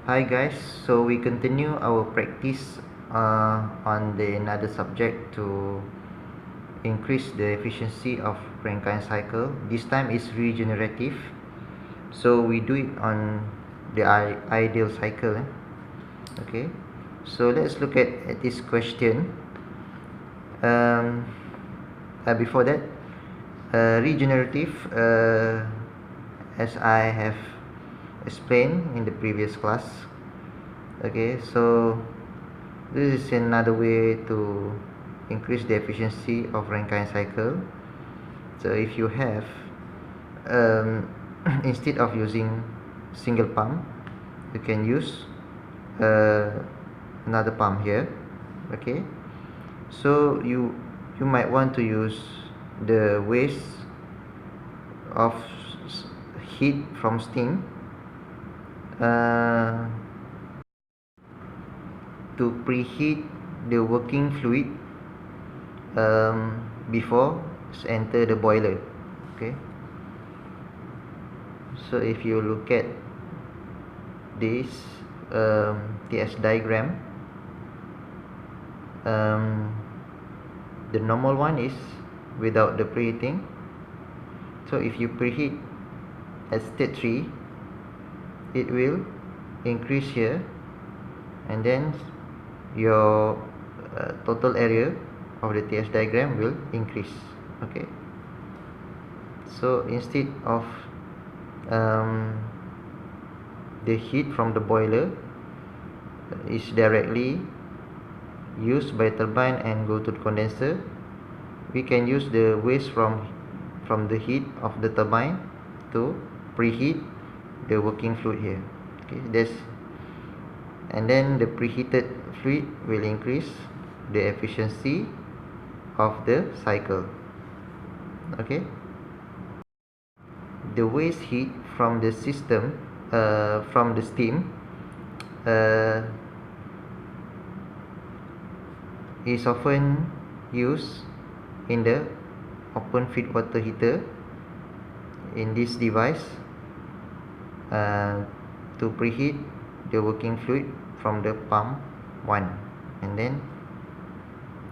Hi guys, so we continue our practice on the another subject to increase the efficiency of Rankine cycle. This time is regenerative, so we do it on the ideal cycle. Okay, so let's look at this question. Before that, regenerative, as I have explained in the previous class. Okay, so this is another way to increase the efficiency of Rankine cycle. So if you have instead of using single pump, you can use another pump here. Okay, so you might want to use the waste of heat from steam to preheat the working fluid before enter the boiler. Okay, so if you look at this TS diagram, the normal one is without the preheating. So if you preheat at state 3, it will increase here, and then your total area of the TS diagram will increase. Okay, so instead of the heat from the boiler is directly used by turbine and go to the condenser, we can use the waste from the heat of the turbine to preheat the working fluid here. Okay, and then the preheated fluid will increase the efficiency of the cycle. Okay, the waste heat from the system from the steam is often used in the open feed water heater in this device to preheat the working fluid from the pump 1, and then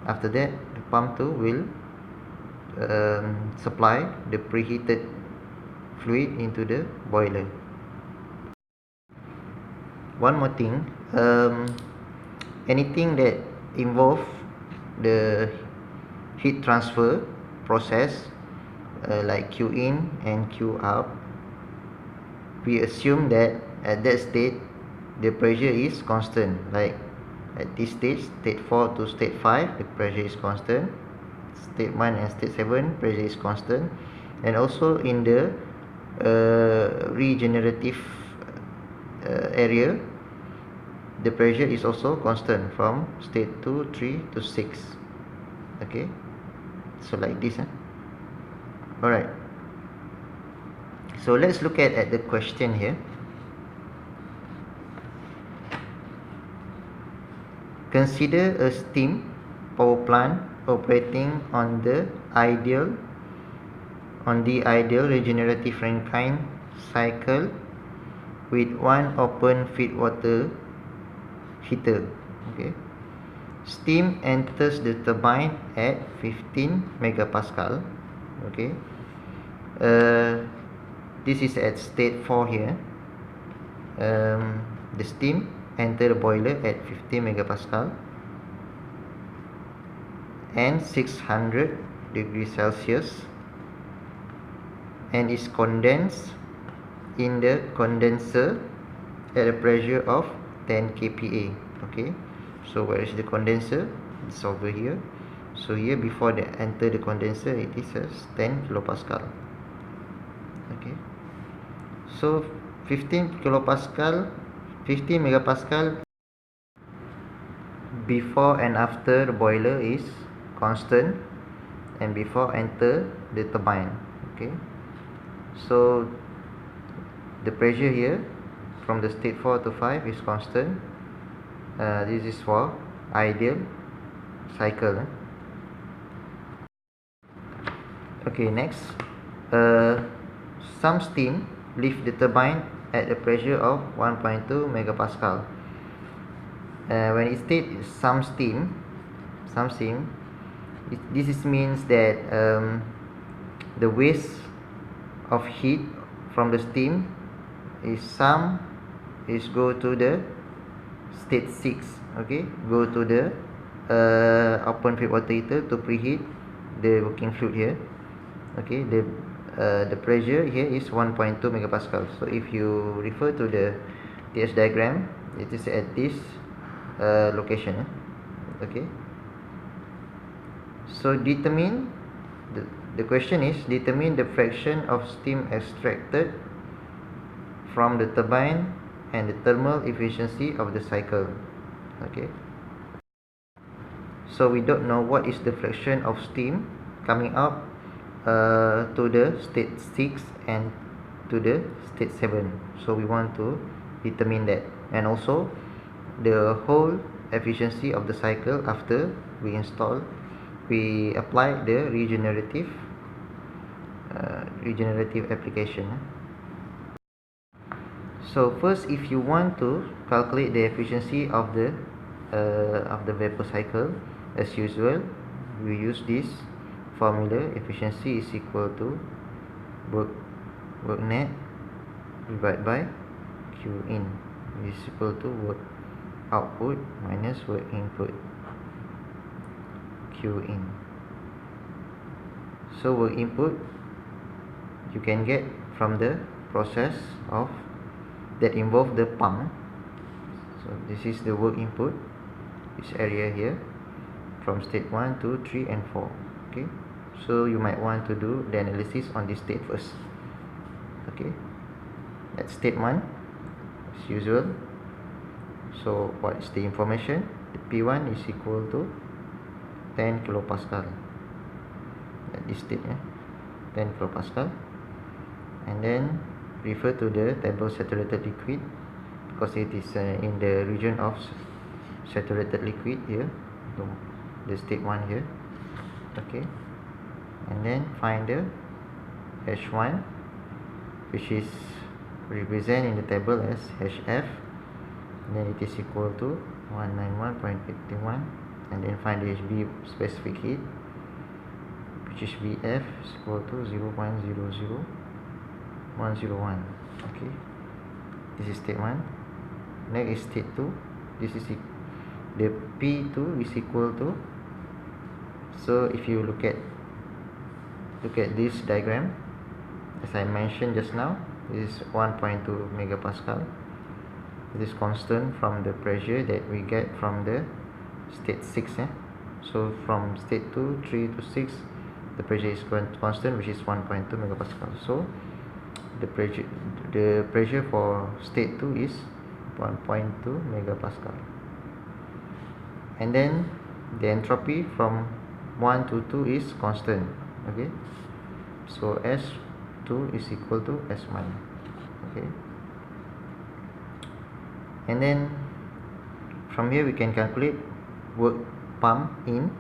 after that the pump 2 will supply the preheated fluid into the boiler. One more thing, anything that involve the heat transfer process like Q in and Q out, we assume that at that state the pressure is constant. Like at this stage, state 4 to state 5, the pressure is constant. State 1 and state 7, pressure is constant. And also in the regenerative area, the pressure is also constant from state 2, 3 to 6. Okay, so like this. Alright, so let's look at the question here. Consider a steam power plant operating on the ideal regenerative Rankine cycle with one open feed water heater. Okay, steam enters the turbine at 15 megapascal. Okay, this is at state 4 here. The steam enter the boiler at 50 megapascal and 600 degrees Celsius and is condensed in the condenser at a pressure of 10 kPa. Okay, so where is the condenser? It's over here. So here, before they enter the condenser, it is 10 kilopascal. Okay, so 15 megapascal before and after the boiler is constant, and before enter the turbine. Okay, so the pressure here from the state 4 to 5 is constant. This is for ideal cycle. Okay, next, some steam leave the turbine at a pressure of 1.2 megapascal. When it states some steam, this means that the waste of heat from the steam is go to the state 6. Okay, go to the open feed water heater to preheat the working fluid here. Okay, the pressure here is 1.2 megapascal. So if you refer to the TS diagram, it is at this location. Okay, so determine the question is determine the fraction of steam extracted from the turbine and the thermal efficiency of the cycle. Okay, so we don't know what is the fraction of steam coming up to the state 6 and to the state 7. So we want to determine that, and also the whole efficiency of the cycle after we apply the regenerative application. So first, if you want to calculate the efficiency of the vapor cycle, as usual, we use this formula. Efficiency is equal to work net divided by Q in, is equal to work output minus work input, Q in. So work input you can get from the process of that involve the pump. So this is the work input, this area here, from state 1, 2, 3 and 4. Okay, so you might want to do the analysis on this state first. Okay, at state 1 as usual. So what is the information? The P1 is equal to 10 kilopascal at this state, 10 kilopascal. And then refer to the table saturated liquid, because it is in the region of saturated liquid here, the state 1 here. Okay, and then find the H1, which is represented in the table as HF, and then it is equal to 191.81, and then find the HB specific heat, which is VF is equal to 0.00101. Okay, this is state 1. Next is state 2. This is the P2 is equal to, so if you look at this diagram, as I mentioned just now, this is 1.2 megapascal. It is constant from the pressure that we get from the state 6. So from state 2, 3 to 6, the pressure is constant, which is 1.2 megapascal. So the pressure for state 2 is 1.2 megapascal. And then the entropy from 1 to 2 is constant. Okay, so S2 is equal to S1. Okay, and then from here we can calculate work pump in.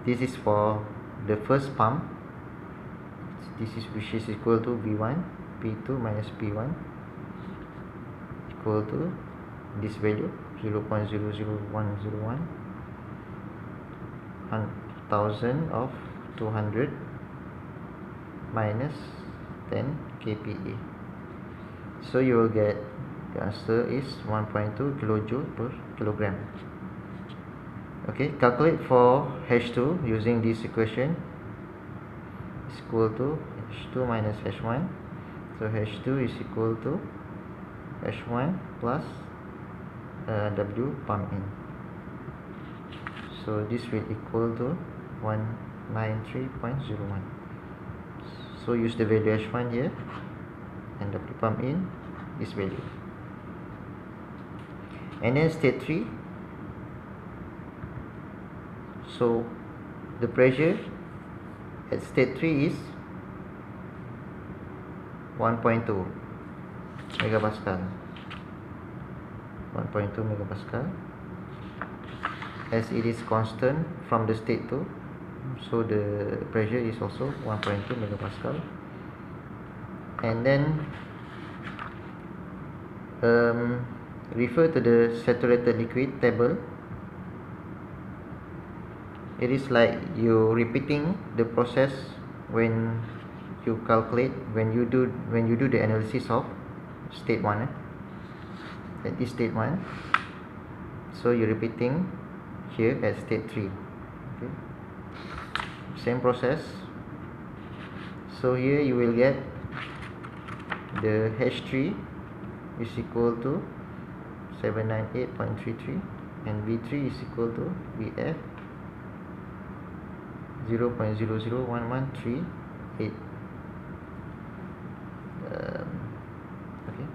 This is for the first pump. This is which is equal to V1 P2 minus P1 equal to this value 0.00101 1000 of 200 minus 10 kPa. So you will get the answer is 1.2 kilojoule per kilogram. Okay, calculate for H2 using this equation, is equal to H2 minus H1. So H2 is equal to H1 plus W pump in. So this will equal to 193.01. So use the value H1 here and W pump in this value. And then state 3. So the pressure at state 3 is 1.2 megapascal. 1.2 megapascal, as it is constant from the state 2, so the pressure is also 1.2 megapascal. And then refer to the saturated liquid table. It is like you repeating the process when you calculate, when you do the analysis of state 1, that is state 1. So you're repeating here at state 3. Okay, same process. So here you will get the H3 is equal to 798.33 and V3 is equal to VF 0.001138. Okay,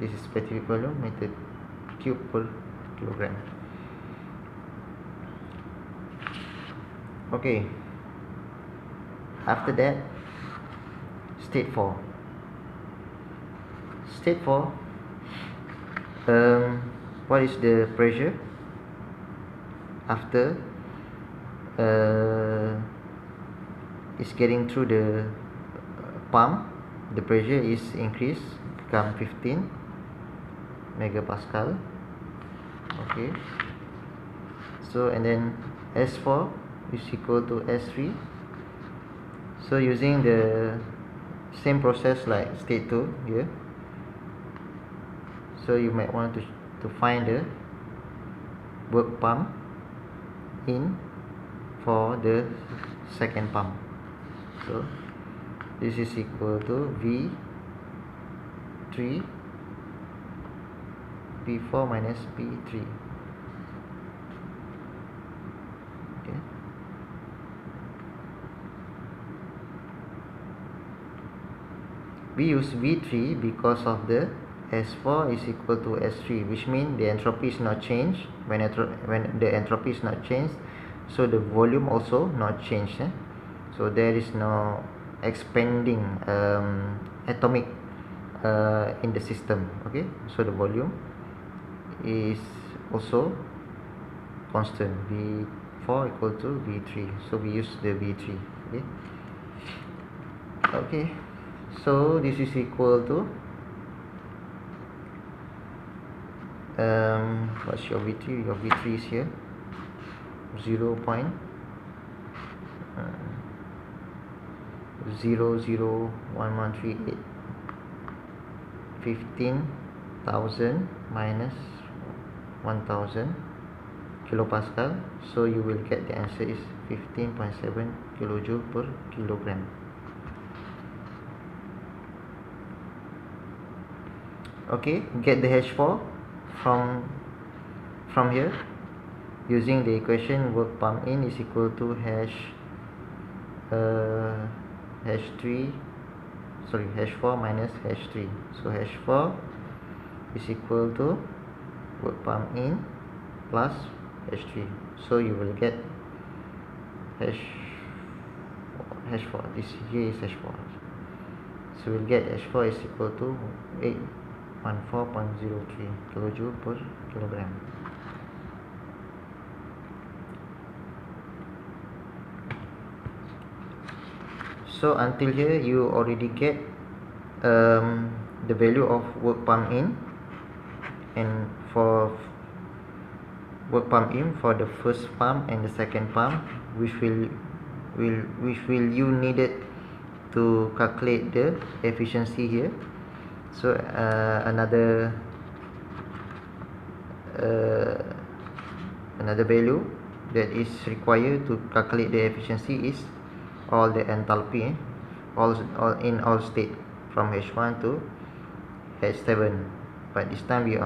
this is specific volume meter cube per kilogram. Okay, after that, state 4. State 4, what is the pressure after it's getting through the pump? The pressure is increased, become 15 megapascal. Okay, so and then S4 is equal to S3. So using the same process like state 2 here, so you might want to find the work pump in for the second pump. So this is equal to V3 P4 minus P3. Okay, we use V3 because of the S4 is equal to S3, which means the entropy is not changed. When the entropy is not changed, so the volume also not changed. So there is no expanding atomic in the system. Okay, so the volume is also constant, V4 equal to V3. So we use the V3. Okay, okay, so this is equal to what's your V3? Your V3 is here 0.001138. 15,000 minus 1,000 kilopascal. So you will get the answer is 15.7 kilojoule per kilogram. Okay, get the H4 from here using the equation work pump in is equal to H4 minus H3. So H4 is equal to work pump in plus H3. So you will get H4. This here is H4. So we'll get H4 is equal to 814.03 kilojoule per kilogram. So until here you already get the value of work pump in, and for work pump in for the first pump and the second pump, which will you needed to calculate the efficiency here. So another value that is required to calculate the efficiency is all the enthalpy, all in all state from H1 to H7. But this time we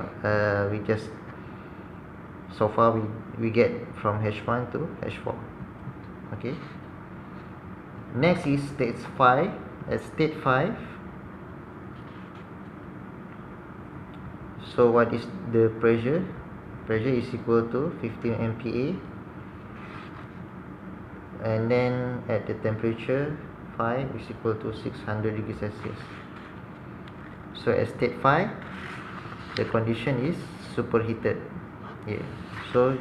just so far we get from H1 to H4. Okay, next is state 5. At state 5, so what is the pressure? Pressure is equal to 15 MPa, and then at the temperature 5 is equal to 600 degrees Celsius. So at state 5, the condition is superheated. Yeah. So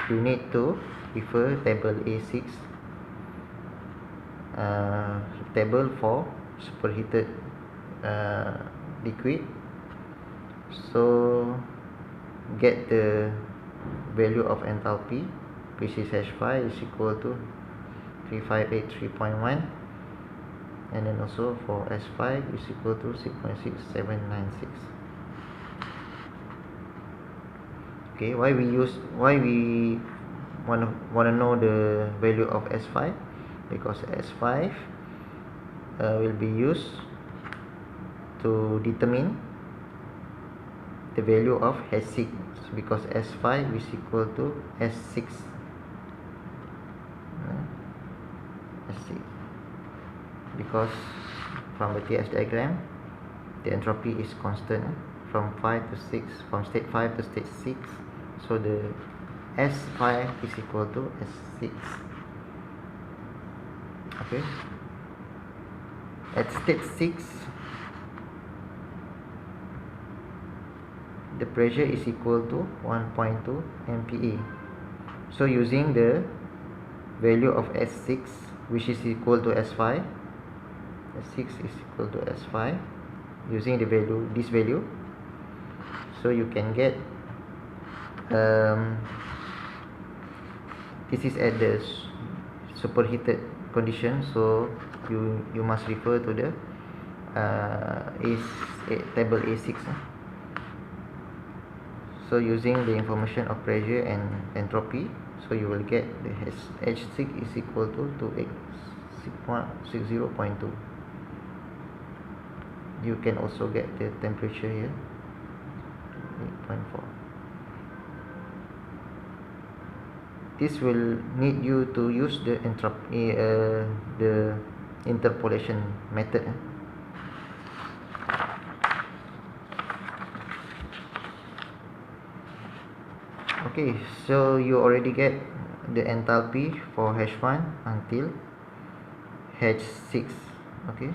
you need to refer table A6, table for superheated liquid. So get the value of enthalpy, which is H5 is equal to 3583.1, and then also for S5 is equal to 6.6796. Okay, why we wanna know the value of S5? Because S5 will be used to determine the value of H6, because S5 is equal to S6. S6, because from the TS diagram the entropy is constant from 5 to 6, from state 5 to state 6, so the S5 is equal to S6. Okay, at state 6 the pressure is equal to 1.2 MPa. So using the value of S6, which is equal to S5, S6 is equal to S5, using the value, this value, so you can get this is at the superheated condition, so you must refer to the table A6. So using the information of pressure and entropy, so you will get the H6 is equal to 286.60.2. You can also get the temperature here, 8.4. This will need you to use the entropy, the interpolation method. Okay, so you already get the enthalpy for H1 until H6. Okay,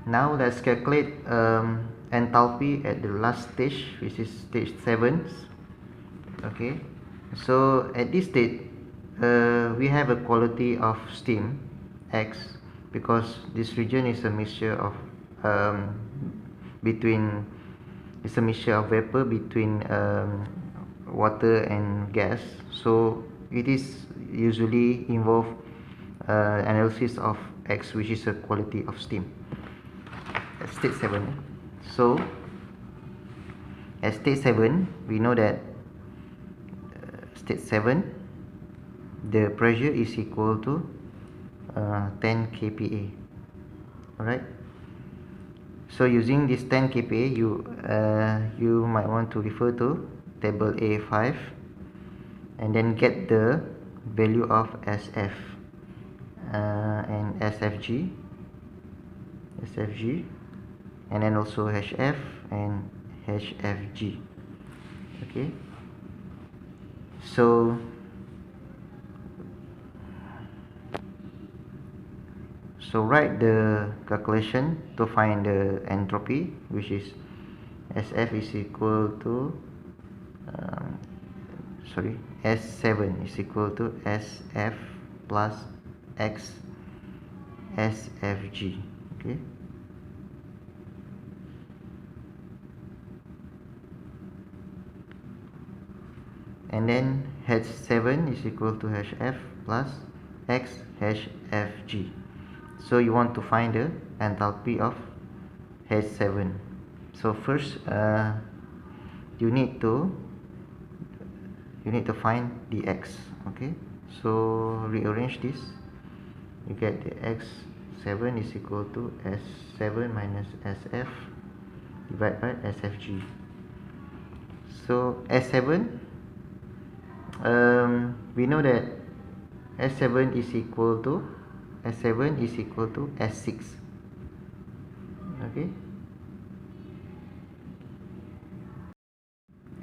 now let's calculate enthalpy at the last stage, which is stage 7. Okay, so at this stage we have a quality of steam X, because this region is a mixture of it's a mixture of vapor between water and gas, so it is usually involve analysis of X, which is a quality of steam at state 7. So at state 7 we know that state 7 the pressure is equal to 10 kPa. Alright, so using this 10 kPa, you might want to refer to table A5 and then get the value of SF and SFG, and then also HF and HFG. Okay, so write the calculation to find the entropy, which is SF is equal to S7 is equal to SF plus X SFG. Okay, and then H7 is equal to HF plus X HFG. So you want to find the enthalpy of H7. So first you need to find the X. Okay, so rearrange this. You get the X7 is equal to S7 minus SF divided by SFG. So S7, we know that S7 is equal to S6. Okay,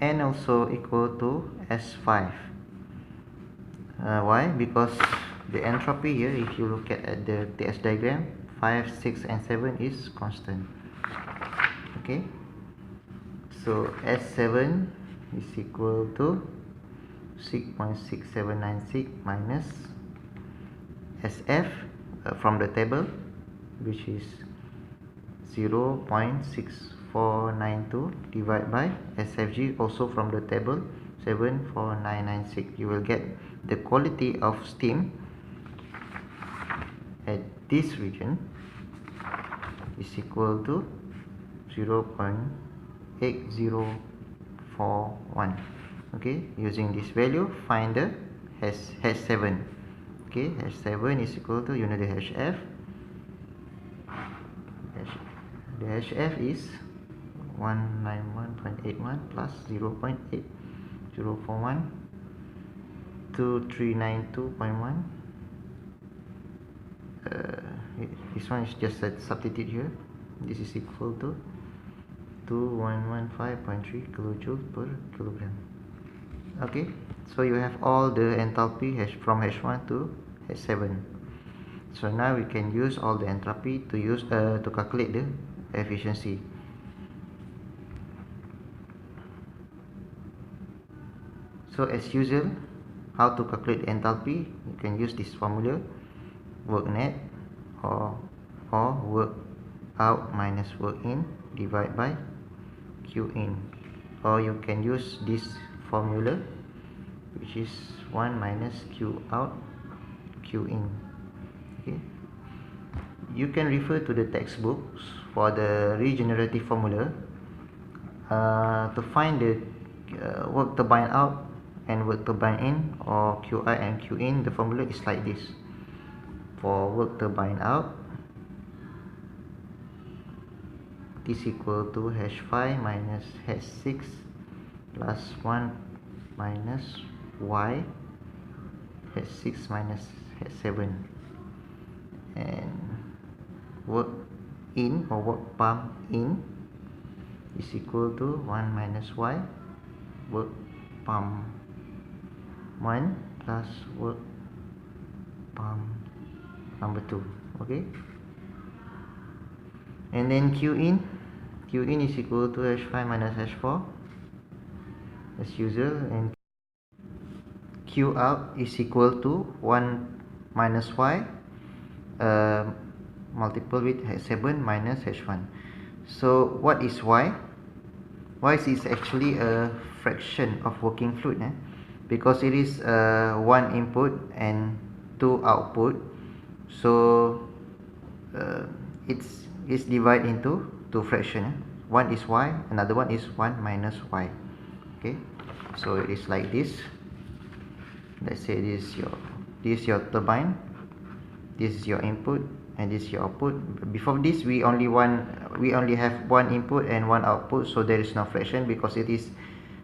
and also equal to S5. Why? Because the entropy here, if you look at the TS diagram, 5, 6 and 7 is constant. Okay, so S7 is equal to 6.6796 minus SF, from the table, which is 0.6492 divided by SFG, also from the table 74996. You will get the quality of steam at this region is equal to 0.8041. okay, using this value find the H7. okay, H7 is equal to, you know, the HF. The HF is 191.81 plus 0.8041 2392.1. This one is just a substitute here. This is equal to 2115.3 kilojoules per kilogram. Okay, so you have all the enthalpy from H1 to H7. So now we can use all the enthalpy to calculate the efficiency. So as usual, how to calculate enthalpy? You can use this formula, work net or work out minus work in divided by Q in, or you can use this formula, which is 1 minus Q out Q in. Okay, you can refer to the textbooks for the regenerative formula to find the work turbine out and work turbine in, or QI and Q in. The formula is like this. For work turbine out, is equal to H5 minus H6 plus 1 minus Y H6 minus H7, and work in or work pump in is equal to 1 minus Y work pump 1 plus work pump number 2. okay, and then Q in is equal to H5 minus H4 as usual, and Q out is equal to 1 minus Y multiple with H7 minus H1. So what is Y? Y is actually a fraction of working fluid, because it is 1 input and 2 output. So it's divided into 2 fractions. One is Y, another one is 1 minus Y. Okay, so it is like this. Let's say this is your turbine, this is your input, and this is your output. Before this, we only have 1 input and 1 output, so there is no fraction because it is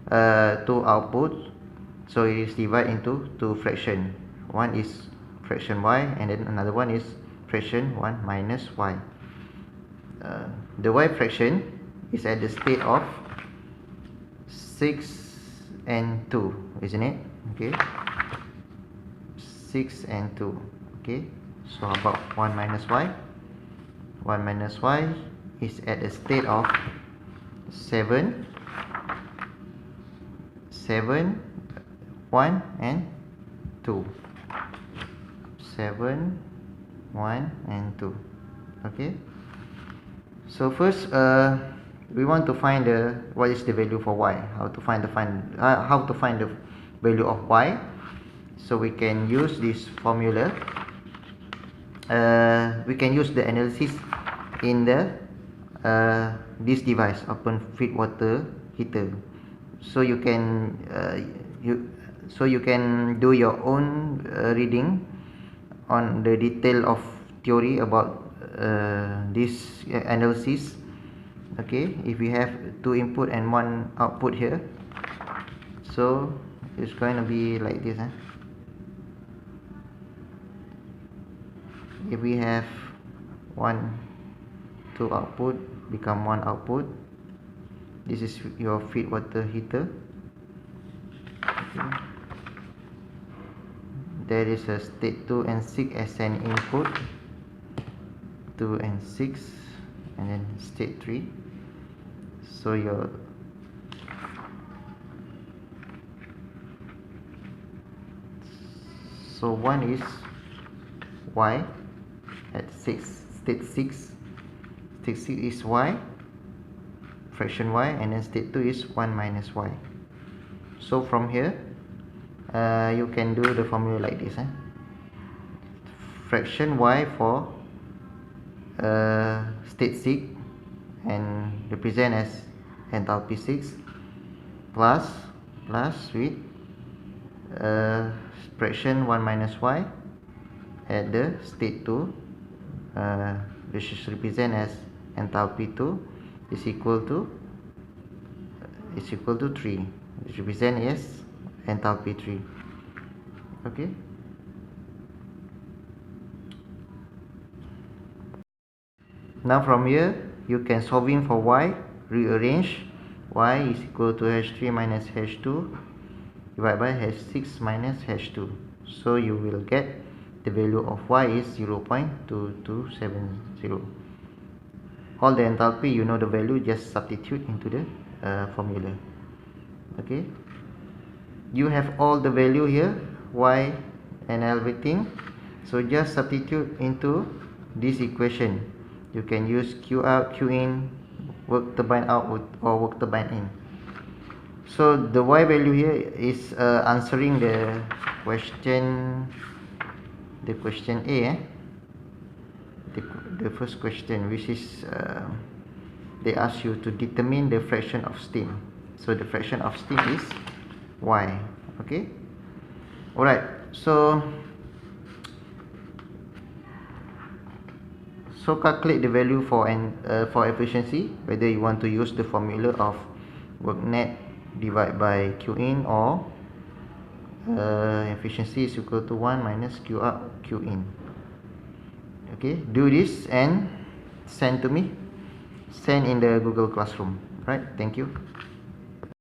2 outputs. So it is divided into 2 fractions. One is fraction Y, and then another one is fraction 1 minus Y. The Y fraction is at the state of 6 and 2, isn't it? Okay, 6 and 2. okay, so about 1 minus Y. 1 minus Y is at a state of 7, 1 and 2. 7, 1 and 2. okay, so first we want to find what is the value for Y. How to find the value of Y? So we can use this formula. We can use the analysis in this device, open feed water heater. So you can do your own reading on the detail of theory about this analysis. Okay, if we have 2 input and 1 output here, so it's going to be like this. If we have 2 output become 1 output, this is your feed water heater. Okay. There is a state 2 and 6 as an input, 2 and 6, and then state 3. So one is Y, at state 6 is y, fraction y, and then state 2 is 1 minus y. So from here you can do the formula like this, fraction y for state 6 and represent as enthalpy 6 plus with fraction 1 minus y at the state 2 which is represent as enthalpy 2 is equal to 3, which represent as enthalpy 3. Okay, now from here you can solving for y, rearrange y is equal to h3 minus h2 divided by h6 minus h2. So you will get the value of y is 0.2270. All the enthalpy, you know the value, just substitute into the formula. Okay, you have all the value here, y and everything, so just substitute into this equation. You can use q out, q in, work turbine out, or work turbine in. So the y value here is answering the question A, the first question, which is they ask you to determine the fraction of steam. So the fraction of steam is y. Okay, alright, so calculate the value for efficiency, whether you want to use the formula of work net divided by q in, or efficiency is equal to 1 minus q out, q in. Okay, do this and send to me, send in the Google Classroom. Right, thank you.